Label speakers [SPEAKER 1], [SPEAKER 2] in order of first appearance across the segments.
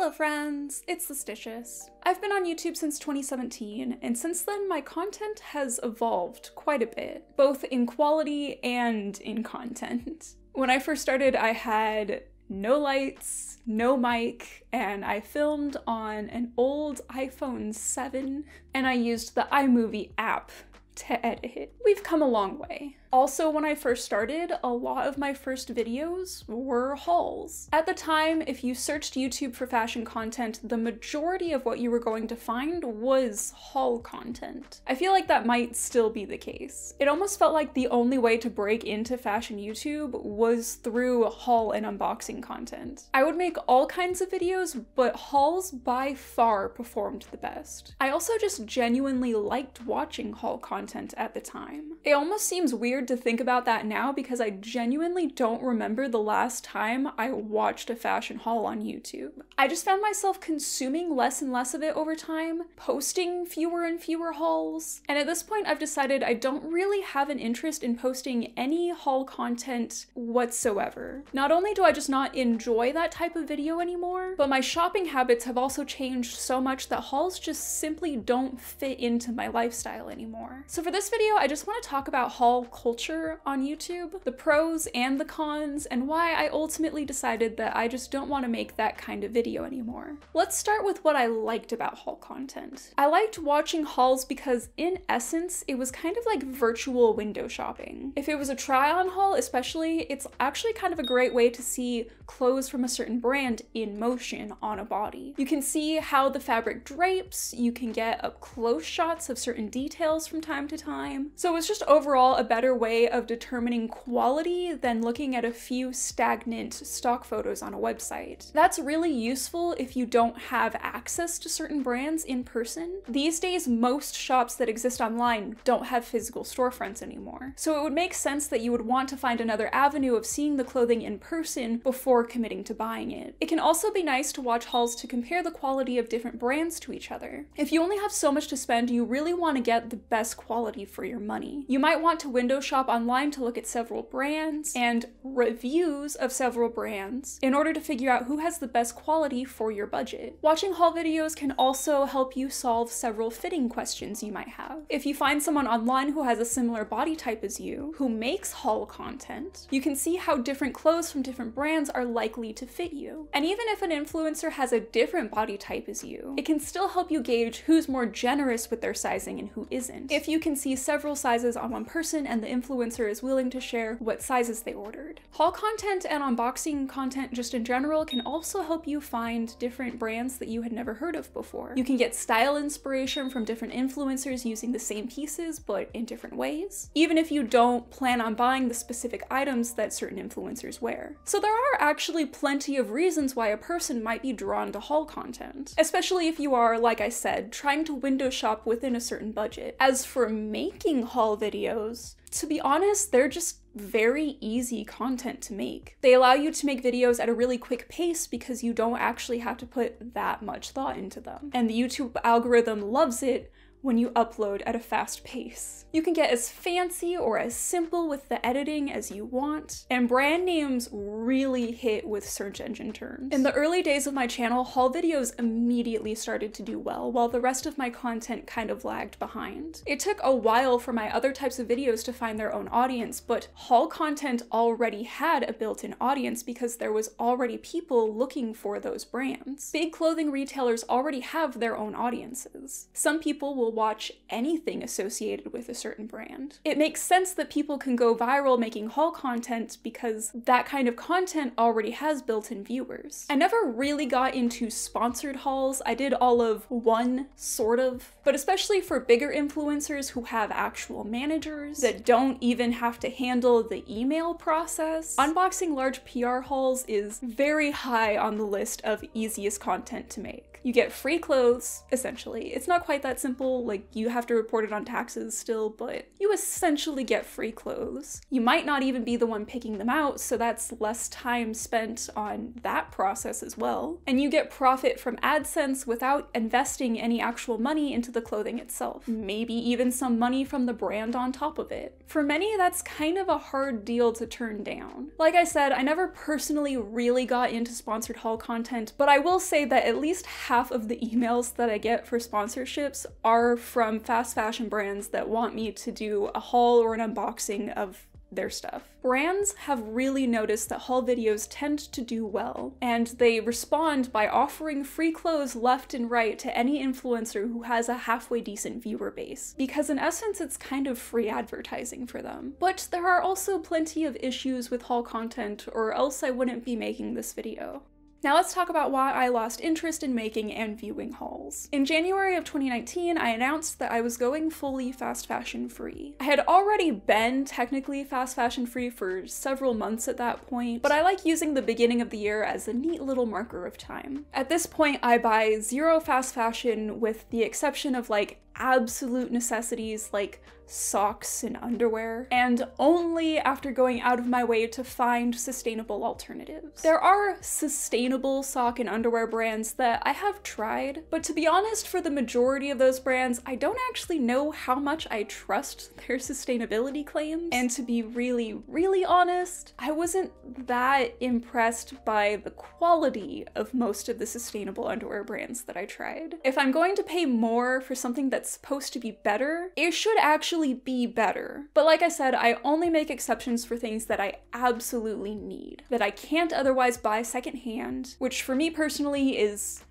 [SPEAKER 1] Hello friends, it's Listitious. I've been on YouTube since 2017, and since then my content has evolved quite a bit, both in quality and in content. When I first started, I had no lights, no mic, and I filmed on an old iPhone 7, and I used the iMovie app to edit it. We've come a long way. Also, when I first started, a lot of my first videos were hauls. At the time, if you searched YouTube for fashion content, the majority of what you were going to find was haul content. I feel like that might still be the case. It almost felt like the only way to break into fashion YouTube was through haul and unboxing content. I would make all kinds of videos, but hauls by far performed the best. I also just genuinely liked watching haul content at the time. It almost seems weird to think about that now because I genuinely don't remember the last time I watched a fashion haul on YouTube. I just found myself consuming less and less of it over time, posting fewer and fewer hauls, and at this point I've decided I don't really have an interest in posting any haul content whatsoever. Not only do I just not enjoy that type of video anymore, but my shopping habits have also changed so much that hauls just simply don't fit into my lifestyle anymore. So for this video, I just want to talk about haul culture on YouTube, the pros and the cons, and why I ultimately decided that I just don't want to make that kind of video anymore. Let's start with what I liked about haul content. I liked watching hauls because in essence, it was kind of like virtual window shopping. If it was a try-on haul especially, it's actually kind of a great way to see clothes from a certain brand in motion on a body. You can see how the fabric drapes, you can get up close shots of certain details from time to time. So it's just overall a better way of determining quality than looking at a few stagnant stock photos on a website. That's really useful if you don't have access to certain brands in person. These days, most shops that exist online don't have physical storefronts anymore. So it would make sense that you would want to find another avenue of seeing the clothing in person before committing to buying it. It can also be nice to watch hauls to compare the quality of different brands to each other. If you only have so much to spend, you really want to get the best quality for your money. You might want to window shop online to look at several brands and reviews of several brands in order to figure out who has the best quality for your budget. Watching haul videos can also help you solve several fitting questions you might have. If you find someone online who has a similar body type as you, who makes haul content, you can see how different clothes from different brands are likely to fit you. And even if an influencer has a different body type as you, it can still help you gauge who's more generous with their sizing and who isn't. If you can see several sizes on one person and the influencer is willing to share what sizes they ordered. Haul content and unboxing content just in general can also help you find different brands that you had never heard of before. You can get style inspiration from different influencers using the same pieces but in different ways, even if you don't plan on buying the specific items that certain influencers wear. So there are actually plenty of reasons why a person might be drawn to haul content, especially if you are, like I said, trying to window shop within a certain budget. As for making haul videos, to be honest, they're just very easy content to make. They allow you to make videos at a really quick pace because you don't actually have to put that much thought into them. And the YouTube algorithm loves it when you upload at a fast pace. You can get as fancy or as simple with the editing as you want, and brand names really hit with search engine terms. In the early days of my channel, haul videos immediately started to do well, while the rest of my content kind of lagged behind. It took a while for my other types of videos to find their own audience, but haul content already had a built-in audience because there was already people looking for those brands. Big clothing retailers already have their own audiences. Some people will watch anything associated with a certain brand. It makes sense that people can go viral making haul content because that kind of content already has built-in viewers. I never really got into sponsored hauls. I did all of one, sort of, but especially for bigger influencers who have actual managers that don't even have to handle the email process, unboxing large PR hauls is very high on the list of easiest content to make. You get free clothes, essentially. It's not quite that simple, like you have to report it on taxes still, but you essentially get free clothes. You might not even be the one picking them out, so that's less time spent on that process as well. And you get profit from AdSense without investing any actual money into the clothing itself. Maybe even some money from the brand on top of it. For many, that's kind of a hard deal to turn down. Like I said, I never personally really got into sponsored haul content, but I will say that at least half of the emails that I get for sponsorships are from fast fashion brands that want me to do a haul or an unboxing of their stuff. Brands have really noticed that haul videos tend to do well, and they respond by offering free clothes left and right to any influencer who has a halfway decent viewer base, because in essence it's kind of free advertising for them. But there are also plenty of issues with haul content, or else I wouldn't be making this video. Now let's talk about why I lost interest in making and viewing hauls. In January of 2019, I announced that I was going fully fast fashion free. I had already been technically fast fashion free for several months at that point, but I like using the beginning of the year as a neat little marker of time. At this point, I buy zero fast fashion with the exception of like absolute necessities like socks and underwear, and only after going out of my way to find sustainable alternatives. There are sustainable sock and underwear brands that I have tried, but to be honest, for the majority of those brands, I don't actually know how much I trust their sustainability claims. And to be really, really honest, I wasn't that impressed by the quality of most of the sustainable underwear brands that I tried. If I'm going to pay more for something that's supposed to be better, it should actually be better. But like I said, I only make exceptions for things that I absolutely need, that I can't otherwise buy secondhand, which for me personally is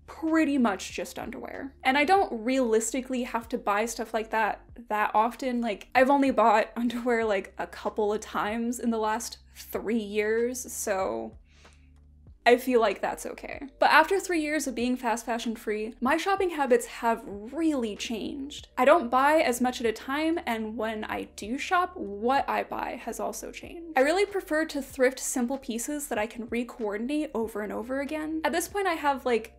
[SPEAKER 1] pretty much just underwear. And I don't realistically have to buy stuff like that often. Like, I've only bought underwear like a couple of times in the last 3 years, so I feel like that's okay. But after 3 years of being fast fashion free, my shopping habits have really changed. I don't buy as much at a time, and when I do shop, what I buy has also changed. I really prefer to thrift simple pieces that I can re-coordinate over and over again. At this point, I have like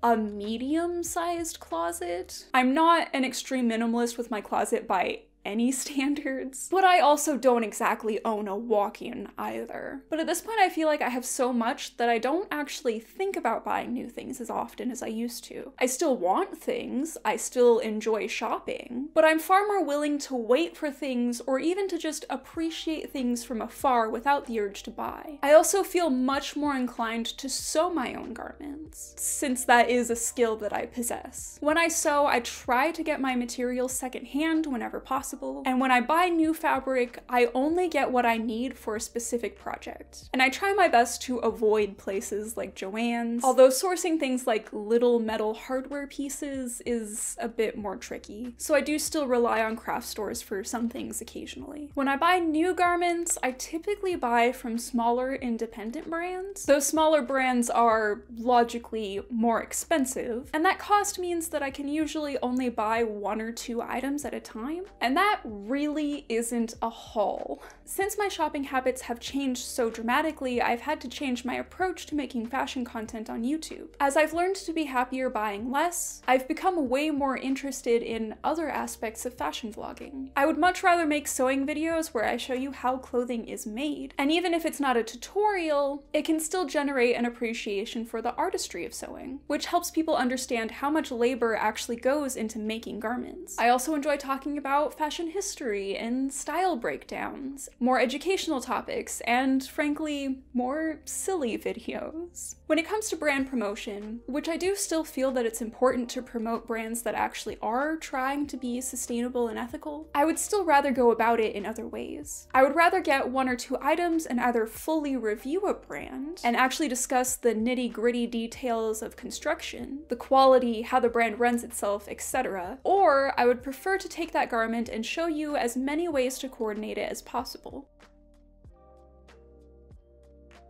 [SPEAKER 1] a medium-sized closet. I'm not an extreme minimalist with my closet by any standards, but I also don't exactly own a walk-in either. But at this point, I feel like I have so much that I don't actually think about buying new things as often as I used to. I still want things, I still enjoy shopping, but I'm far more willing to wait for things or even to just appreciate things from afar without the urge to buy. I also feel much more inclined to sew my own garments, since that is a skill that I possess. When I sew, I try to get my materials secondhand whenever possible, and when I buy new fabric, I only get what I need for a specific project. And I try my best to avoid places like Joann's, although sourcing things like little metal hardware pieces is a bit more tricky, so I do still rely on craft stores for some things occasionally. When I buy new garments, I typically buy from smaller independent brands. Those smaller brands are logically more expensive, and that cost means that I can usually only buy 1 or 2 items at a time, and that really isn't a haul. Since my shopping habits have changed so dramatically, I've had to change my approach to making fashion content on YouTube. As I've learned to be happier buying less, I've become way more interested in other aspects of fashion vlogging. I would much rather make sewing videos where I show you how clothing is made, and even if it's not a tutorial, it can still generate an appreciation for the artistry of sewing, which helps people understand how much labor actually goes into making garments. I also enjoy talking about fashion history and style breakdowns, more educational topics, and frankly, more silly videos. When it comes to brand promotion, which I do still feel that it's important to promote brands that actually are trying to be sustainable and ethical, I would still rather go about it in other ways. I would rather get 1 or 2 items and either fully review a brand and actually discuss the nitty-gritty details of construction, the quality, how the brand runs itself, etc. Or I would prefer to take that garment and show you as many ways to coordinate it as possible.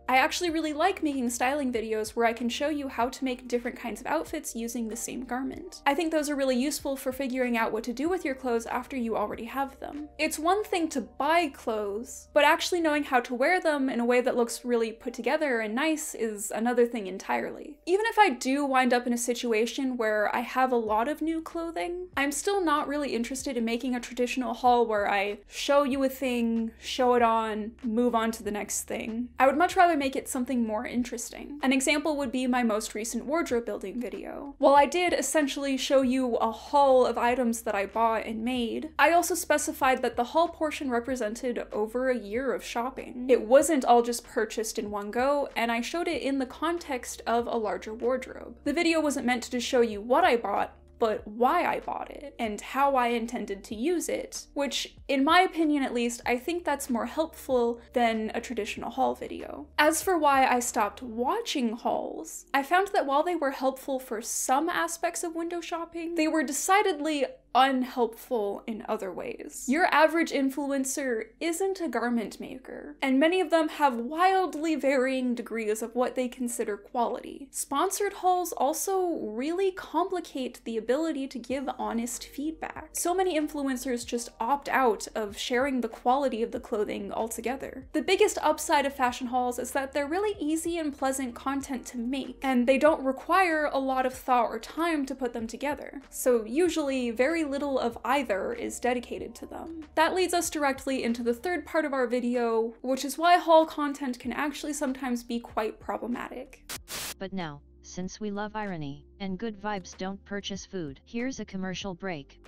[SPEAKER 1] I actually really like making styling videos where I can show you how to make different kinds of outfits using the same garment. I think those are really useful for figuring out what to do with your clothes after you already have them. It's one thing to buy clothes, but actually knowing how to wear them in a way that looks really put together and nice is another thing entirely. Even if I do wind up in a situation where I have a lot of new clothing, I'm still not really interested in making a traditional haul where I show you a thing, show it on, move on to the next thing. I would much rather make it something more interesting. An example would be my most recent wardrobe building video. While I did essentially show you a haul of items that I bought and made, I also specified that the haul portion represented over a year of shopping. It wasn't all just purchased in one go, and I showed it in the context of a larger wardrobe. The video wasn't meant to just show you what I bought, but why I bought it and how I intended to use it, which, in my opinion at least, I think that's more helpful than a traditional haul video. As for why I stopped watching hauls, I found that while they were helpful for some aspects of window shopping, they were decidedly unhelpful in other ways. Your average influencer isn't a garment maker, and many of them have wildly varying degrees of what they consider quality. Sponsored hauls also really complicate the ability to give honest feedback. So many influencers just opt out of sharing the quality of the clothing altogether. The biggest upside of fashion hauls is that they're really easy and pleasant content to make, and they don't require a lot of thought or time to put them together. So usually very little of either is dedicated to them. That leads us directly into the third part of our video, which is why haul content can actually sometimes be quite problematic.
[SPEAKER 2] But now, since we love irony, and good vibes don't purchase food, here's a commercial break.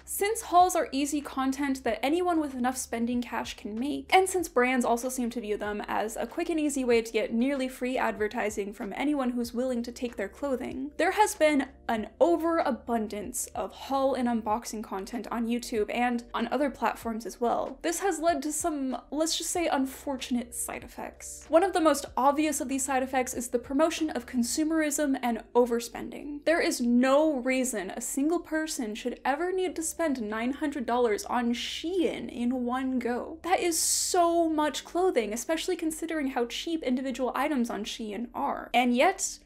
[SPEAKER 1] Since hauls are easy content that anyone with enough spending cash can make, and since brands also seem to view them as a quick and easy way to get nearly free advertising from anyone who's willing to take their clothing, there has been an overabundance of haul and unboxing content on YouTube and on other platforms as well. This has led to some, let's just say, unfortunate side effects. One of the most obvious of these side effects is the promotion of consumerism and overspending. There is no reason a single person should ever need to spend $900 on Shein in one go. That is so much clothing, especially considering how cheap individual items on Shein are. And yet,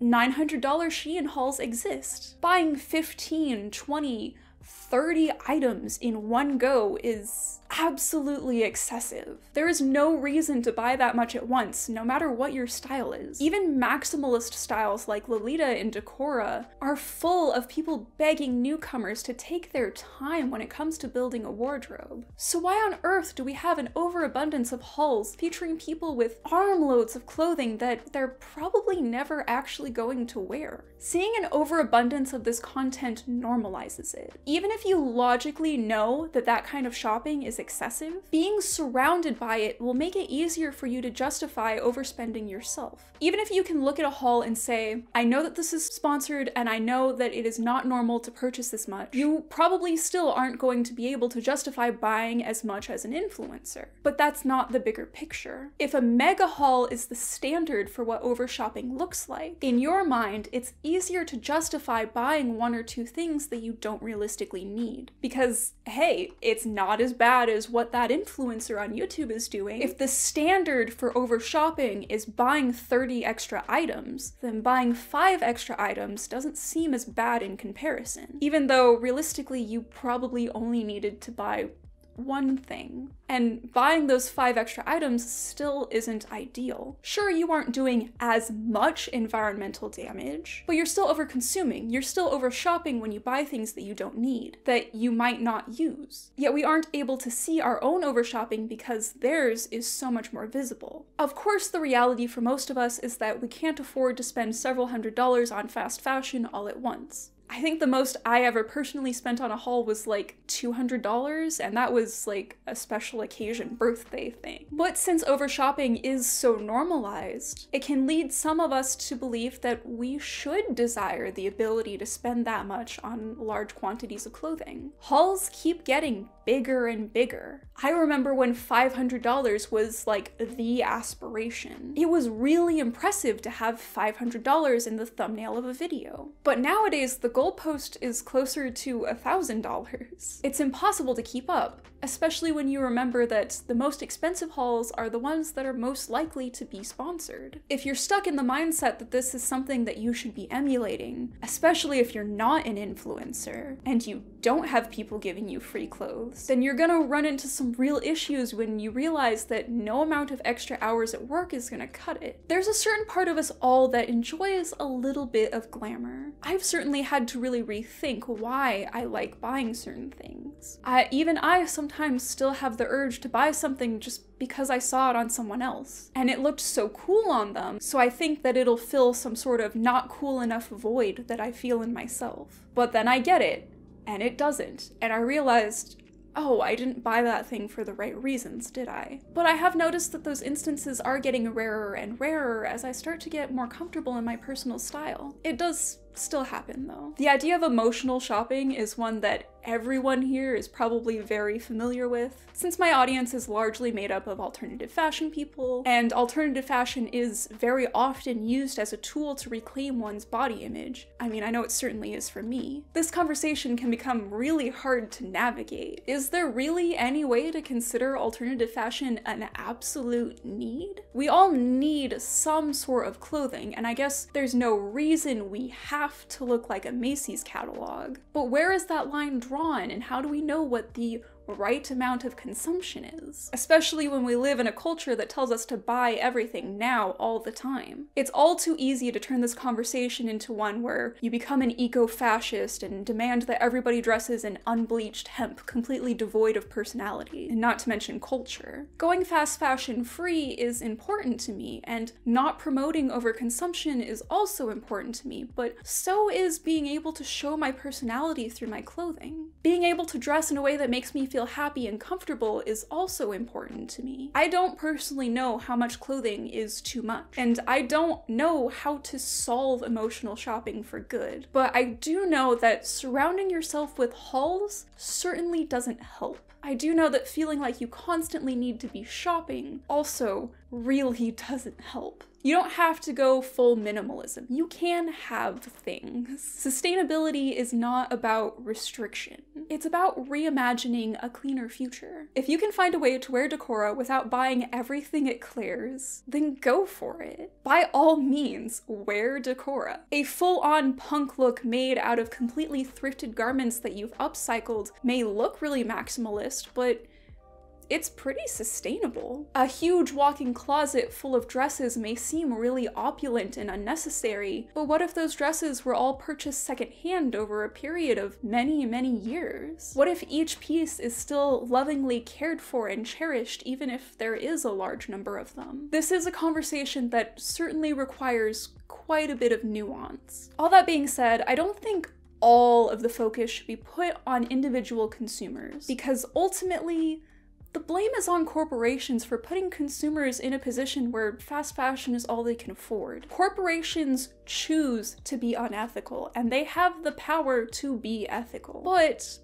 [SPEAKER 1] $900 Shein hauls exist. Buying 15, 20, 30 items in one go is absolutely excessive. There is no reason to buy that much at once, no matter what your style is. Even maximalist styles like Lolita and Decora are full of people begging newcomers to take their time when it comes to building a wardrobe. So why on earth do we have an overabundance of hauls featuring people with armloads of clothing that they're probably never actually going to wear? Seeing an overabundance of this content normalizes it. Even if you logically know that that kind of shopping is excessive, being surrounded by it will make it easier for you to justify overspending yourself. Even if you can look at a haul and say, I know that this is sponsored and I know that it is not normal to purchase this much, you probably still aren't going to be able to justify buying as much as an influencer. But that's not the bigger picture. If a mega haul is the standard for what overshopping looks like, in your mind, it's easier to justify buying one or two things that you don't realistically need. Because, hey, it's not as bad as what that influencer on YouTube is doing. If the standard for overshopping is buying 30 extra items, then buying 5 extra items doesn't seem as bad in comparison. Even though, realistically, you probably only needed to buy one thing. And buying those 5 extra items still isn't ideal. Sure, you aren't doing as much environmental damage, but you're still over-consuming. You're still over-shopping when you buy things that you don't need, that you might not use. Yet we aren't able to see our own over-shopping because theirs is so much more visible. Of course, the reality for most of us is that we can't afford to spend several $100s on fast fashion all at once. I think the most I ever personally spent on a haul was like $200, and that was like a special occasion birthday thing. But since overshopping is so normalized, it can lead some of us to believe that we should desire the ability to spend that much on large quantities of clothing. Hauls keep getting bigger and bigger. I remember when $500 was like the aspiration. It was really impressive to have $500 in the thumbnail of a video. But nowadays, the goalpost is closer to $1,000. It's impossible to keep up, especially when you remember that the most expensive hauls are the ones that are most likely to be sponsored. If you're stuck in the mindset that this is something that you should be emulating, especially if you're not an influencer and you don't have people giving you free clothes, then you're gonna run into some real issues when you realize that no amount of extra hours at work is gonna cut it. There's a certain part of us all that enjoys a little bit of glamour. I've certainly had to really rethink why I like buying certain things. Even I sometimes still have the urge to buy something just because I saw it on someone else, and it looked so cool on them, so I think that it'll fill some sort of not cool enough void that I feel in myself. But then I get it, and it doesn't, and I realized, oh, I didn't buy that thing for the right reasons, did I? But I have noticed that those instances are getting rarer and rarer as I start to get more comfortable in my personal style. It does still happen though. The idea of emotional shopping is one that everyone here is probably very familiar with, since my audience is largely made up of alternative fashion people, and alternative fashion is very often used as a tool to reclaim one's body image. I mean, I know it certainly is for me. This conversation can become really hard to navigate. Is there really any way to consider alternative fashion an absolute need? We all need some sort of clothing, and I guess there's no reason we have to look like a Macy's catalog. But where is that line drawn, and how do we know what the right amount of consumption is? Especially when we live in a culture that tells us to buy everything now all the time. It's all too easy to turn this conversation into one where you become an eco-fascist and demand that everybody dresses in unbleached hemp, completely devoid of personality, and not to mention culture. Going fast fashion free is important to me, and not promoting overconsumption is also important to me, but so is being able to show my personality through my clothing. Being able to dress in a way that makes me feel happy and comfortable is also important to me. I don't personally know how much clothing is too much, and I don't know how to solve emotional shopping for good, but I do know that surrounding yourself with hauls certainly doesn't help. I do know that feeling like you constantly need to be shopping also really doesn't help. You don't have to go full minimalism. You can have things. Sustainability is not about restriction. It's about reimagining a cleaner future. If you can find a way to wear Decora without buying everything at Claire's, then go for it. By all means, wear Decora. A full-on punk look made out of completely thrifted garments that you've upcycled may look really maximalist, but it's pretty sustainable. A huge walk-in closet full of dresses may seem really opulent and unnecessary, but what if those dresses were all purchased secondhand over a period of many, many years? What if each piece is still lovingly cared for and cherished even if there is a large number of them? This is a conversation that certainly requires quite a bit of nuance. All that being said, I don't think all of the focus should be put on individual consumers, because ultimately, the blame is on corporations for putting consumers in a position where fast fashion is all they can afford. Corporations choose to be unethical, and they have the power to be ethical. But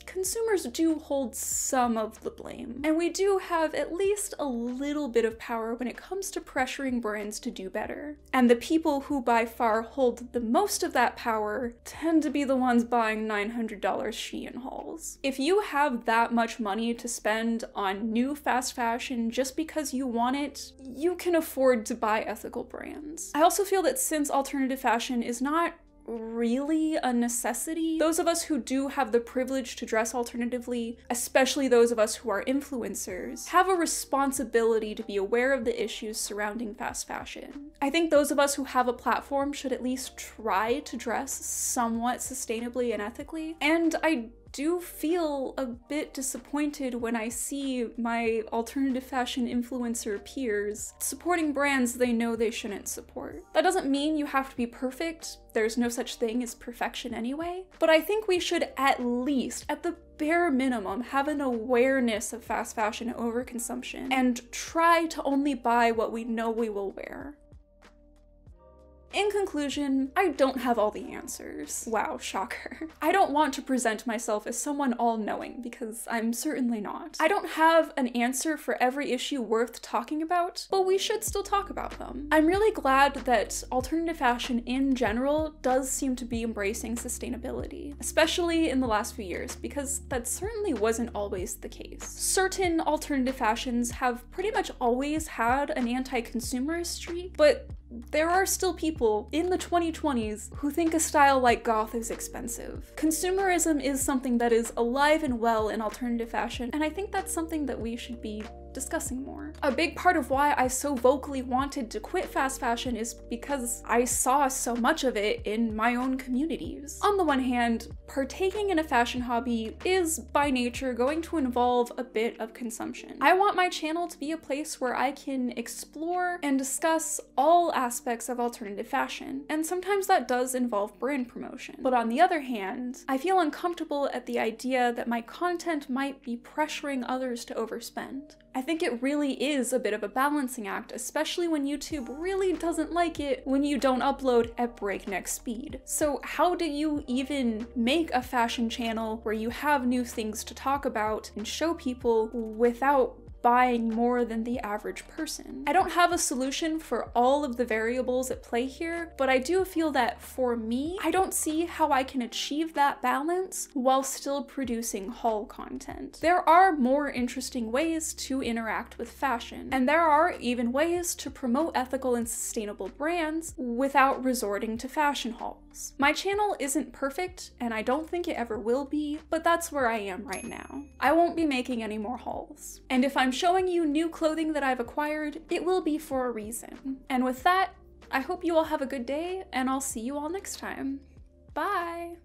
[SPEAKER 1] consumers do hold some of the blame, and we do have at least a little bit of power when it comes to pressuring brands to do better. And the people who by far hold the most of that power tend to be the ones buying $900 Shein hauls. If you have that much money to spend on new fast fashion just because you want it, you can afford to buy ethical brands. I also feel that since alternative fashion is not really a necessity, those of us who do have the privilege to dress alternatively, especially those of us who are influencers, have a responsibility to be aware of the issues surrounding fast fashion. I think those of us who have a platform should at least try to dress somewhat sustainably and ethically, and I do feel a bit disappointed when I see my alternative fashion influencer peers supporting brands they know they shouldn't support. That doesn't mean you have to be perfect. There's no such thing as perfection anyway. But I think we should at least, at the bare minimum, have an awareness of fast fashion overconsumption and try to only buy what we know we will wear. In conclusion, I don't have all the answers. Wow, shocker. I don't want to present myself as someone all-knowing, because I'm certainly not. I don't have an answer for every issue worth talking about, but we should still talk about them. I'm really glad that alternative fashion in general does seem to be embracing sustainability, especially in the last few years, because that certainly wasn't always the case. Certain alternative fashions have pretty much always had an anti-consumerist streak, but there are still people in the 2020s who think a style like goth is expensive. Consumerism is something that is alive and well in alternative fashion, and I think that's something that we should be discussing more. A big part of why I so vocally wanted to quit fast fashion is because I saw so much of it in my own communities. On the one hand, partaking in a fashion hobby is by nature going to involve a bit of consumption. I want my channel to be a place where I can explore and discuss all aspects of alternative fashion, and sometimes that does involve brand promotion. But on the other hand, I feel uncomfortable at the idea that my content might be pressuring others to overspend. I think it really is a bit of a balancing act, especially when YouTube really doesn't like it when you don't upload at breakneck speed. So how do you even make a fashion channel where you have new things to talk about and show people without buying more than the average person? I don't have a solution for all of the variables at play here, but I do feel that for me, I don't see how I can achieve that balance while still producing haul content. There are more interesting ways to interact with fashion, and there are even ways to promote ethical and sustainable brands without resorting to fashion hauls. My channel isn't perfect, and I don't think it ever will be, but that's where I am right now. I won't be making any more hauls. And if I'm showing you new clothing that I've acquired, it will be for a reason. And with that, I hope you all have a good day, and I'll see you all next time. Bye!